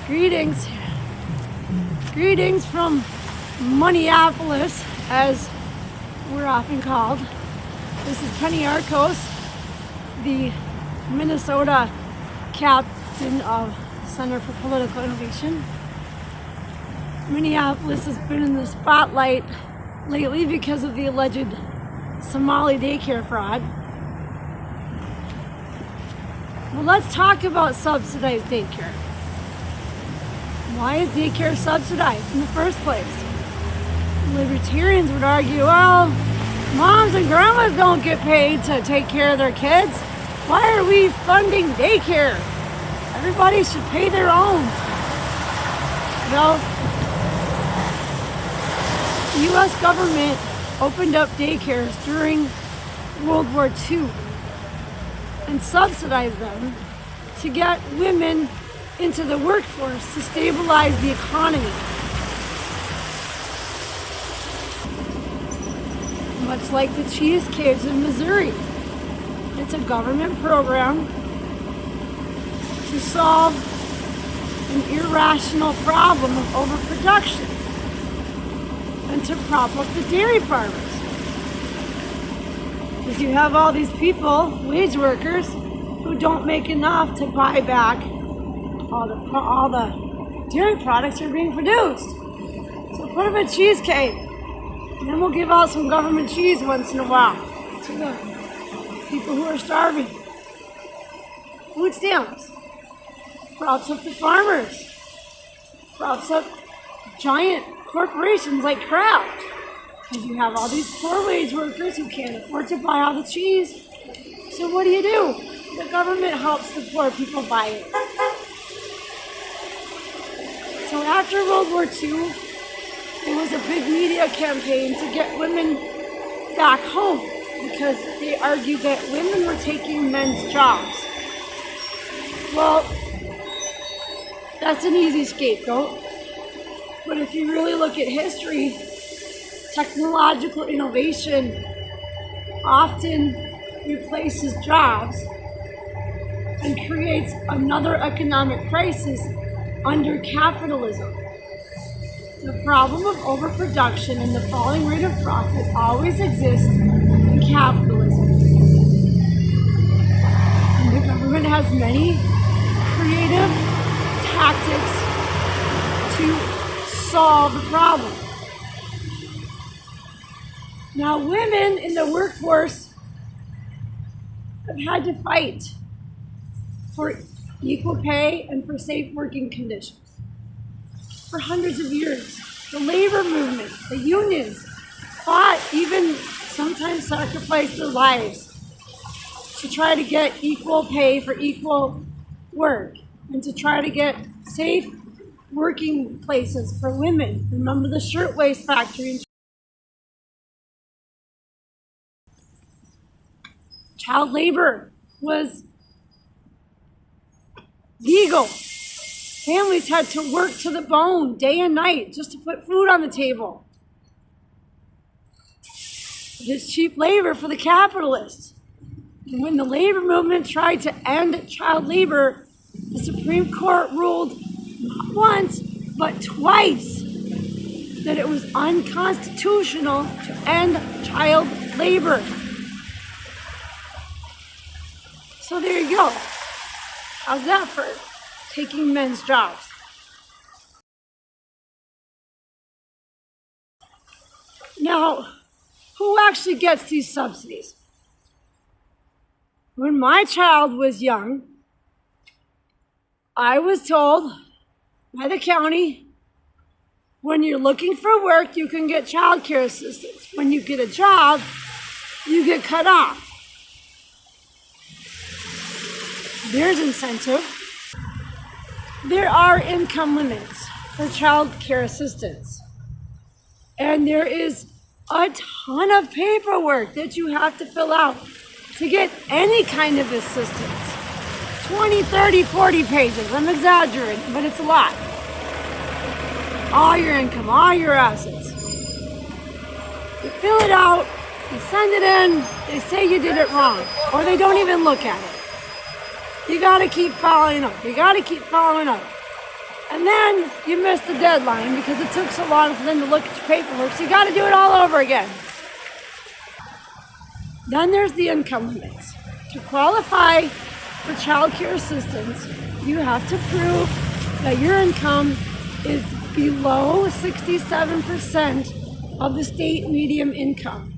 Greetings. Greetings from Minneapolis, as we're often called. This is Penny Arcos, the Minnesota captain of Center for Political Innovation. Minneapolis has been in the spotlight lately because of the alleged Somali daycare fraud. Well, let's talk about subsidized daycare. Why is daycare subsidized in the first place? Libertarians would argue, well, moms and grandmas don't get paid to take care of their kids. Why are we funding daycare? Everybody should pay their own. Well, the U.S. government opened up daycares during World War II and subsidized them to get women into the workforce to stabilize the economy. Much like the cheese caves in Missouri. It's a government program to solve an irrational problem of overproduction and to prop up the dairy farmers. Because you have all these people, wage workers, who don't make enough to buy back all the dairy products are being produced. So put them in cheese cake, and then we'll give out some government cheese once in a while to the people who are starving. Food stamps props up the farmers, props up giant corporations like Kraft, because you have all these poor wage workers who can't afford to buy all the cheese. So what do? The government helps the poor people buy it. So after World War II, there was a big media campaign to get women back home because they argued that women were taking men's jobs. Well, that's an easy scapegoat. But if you really look at history, technological innovation often replaces jobs and creates another economic crisis under capitalism. The problem of overproduction and the falling rate of profit always exists in capitalism. And the government has many creative tactics to solve the problem. Now, women in the workforce have had to fight for equal pay and for safe working conditions for hundreds of years. The labor movement, the unions fought, even sometimes sacrificed their lives to try to get equal pay for equal work and to try to get safe working places for women. Remember the shirtwaist factory? Child labor was legal. Families had to work to the bone day and night just to put food on the table. It is cheap labor for the capitalists. And when the labor movement tried to end child labor, the Supreme Court ruled not once, but twice that it was unconstitutional to end child labor. So there you go. How's that for taking men's jobs? Now, who actually gets these subsidies? When my child was young, I was told by the county, when you're looking for work, you can get child care assistance. When you get a job, you get cut off. There's incentive. There are income limits for child care assistance. And there is a ton of paperwork that you have to fill out to get any kind of assistance. 20, 30, 40 pages. I'm exaggerating, but it's a lot. All your income, all your assets. You fill it out, you send it in, they say you did it wrong, or they don't even look at it. You gotta keep following up. And then you missed the deadline because it took so long for them to look at your paperwork, so you got to do it all over again. Then there's the income limits. To qualify for child care assistance, you have to prove that your income is below 67% of the state median income.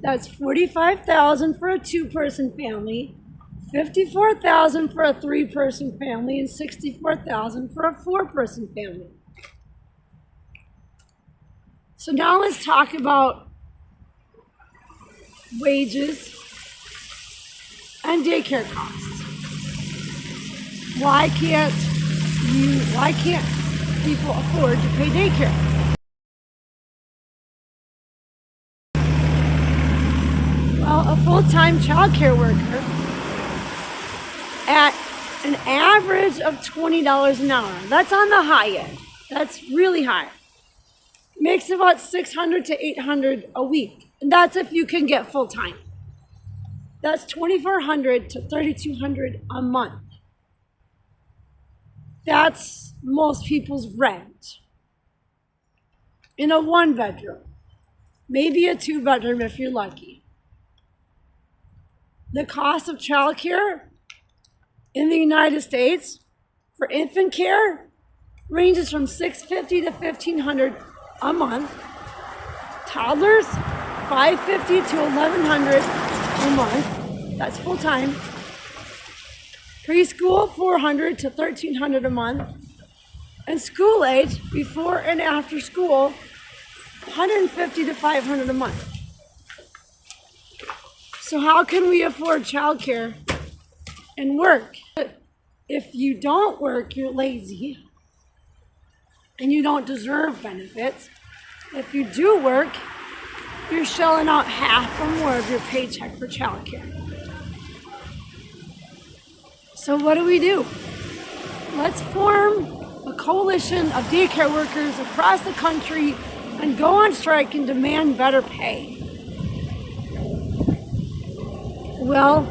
That's $45,000 for a two-person family, $54,000 for a three-person family, and $64,000 for a four-person family. So now let's talk about wages and daycare costs. Why can't people afford to pay daycare? Well, a full-time child care worker at an average of $20 an hour, that's on the high end, that's really high, makes about $600 to $800 a week. And that's if you can get full-time. That's $2,400 to $3,200 a month. That's most people's rent in a one-bedroom, maybe a two-bedroom if you're lucky. The cost of childcare in the United States for infant care ranges from $650 to $1,500 a month. Toddlers, $550 to $1,100 a month. That's full time. Preschool, $400 to $1,300 a month. And school age, before and after school, $150 to $500 a month. So how can we afford childcare and work? If you don't work, you're lazy and you don't deserve benefits. If you do work, you're shelling out half or more of your paycheck for childcare. So what do? Let's form a coalition of daycare workers across the country and go on strike and demand better pay. Well,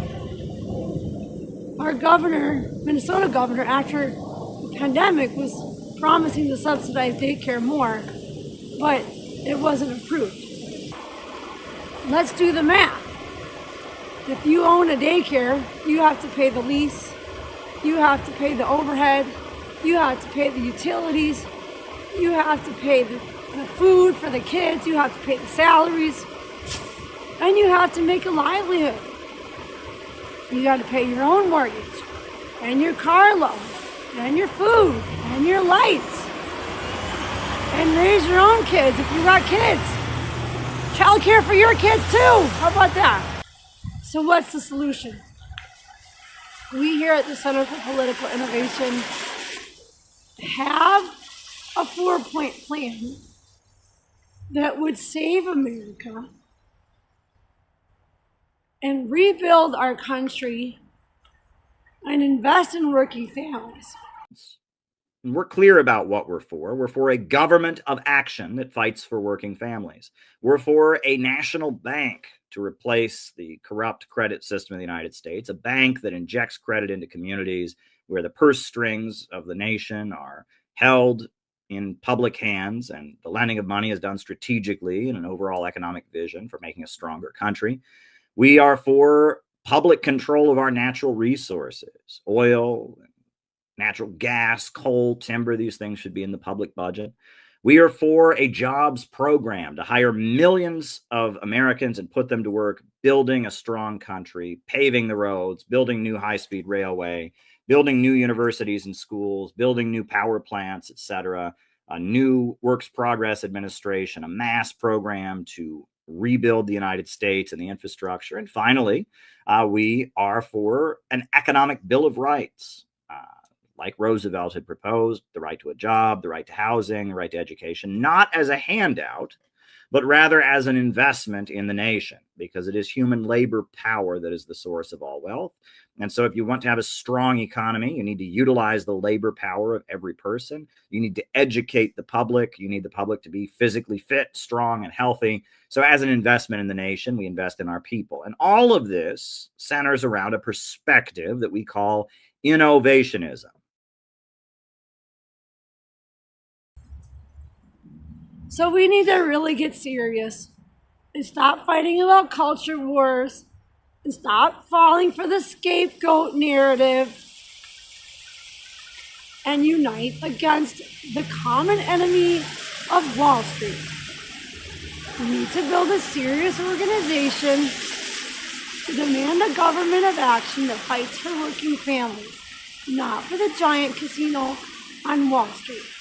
our governor, Minnesota governor, after the pandemic was promising to subsidize daycare more, but it wasn't approved. Let's do the math. If you own a daycare, you have to pay the lease, you have to pay the overhead, you have to pay the utilities, you have to pay the food for the kids, you have to pay the salaries, and you have to make a livelihood. You got to pay your own mortgage, and your car loan, and your food, and your lights, and raise your own kids if you got kids. Child care for your kids too. How about that? So what's the solution? We here at the Center for Political Innovation have a 4-point plan that would save America and rebuild our country and invest in working families. And we're clear about what we're for. We're for a government of action that fights for working families. We're for a national bank to replace the corrupt credit system of the United States, a bank that injects credit into communities where the purse strings of the nation are held in public hands, and the lending of money is done strategically in an overall economic vision for making a stronger country. We are for public control of our natural resources, oil, natural gas, coal, timber. These things should be in the public budget. We are for a jobs program to hire millions of Americans and put them to work building a strong country, paving the roads, building new high-speed railway, building new universities and schools, building new power plants, etc., a new works progress administration, a mass program to rebuild the United States and the infrastructure. And finally, we are for an economic bill of rights, like Roosevelt had proposed, the right to a job, the right to housing, the right to education, not as a handout, but rather as an investment in the nation, because it is human labor power that is the source of all wealth. And so if you want to have a strong economy, you need to utilize the labor power of every person. You need to educate the public. You need the public to be physically fit, strong, and healthy. So as an investment in the nation, we invest in our people. And all of this centers around a perspective that we call innovationism. So we need to really get serious and stop fighting about culture wars and stop falling for the scapegoat narrative and unite against the common enemy of Wall Street. We need to build a serious organization to demand a government of action that fights for working families, not for the giant casino on Wall Street.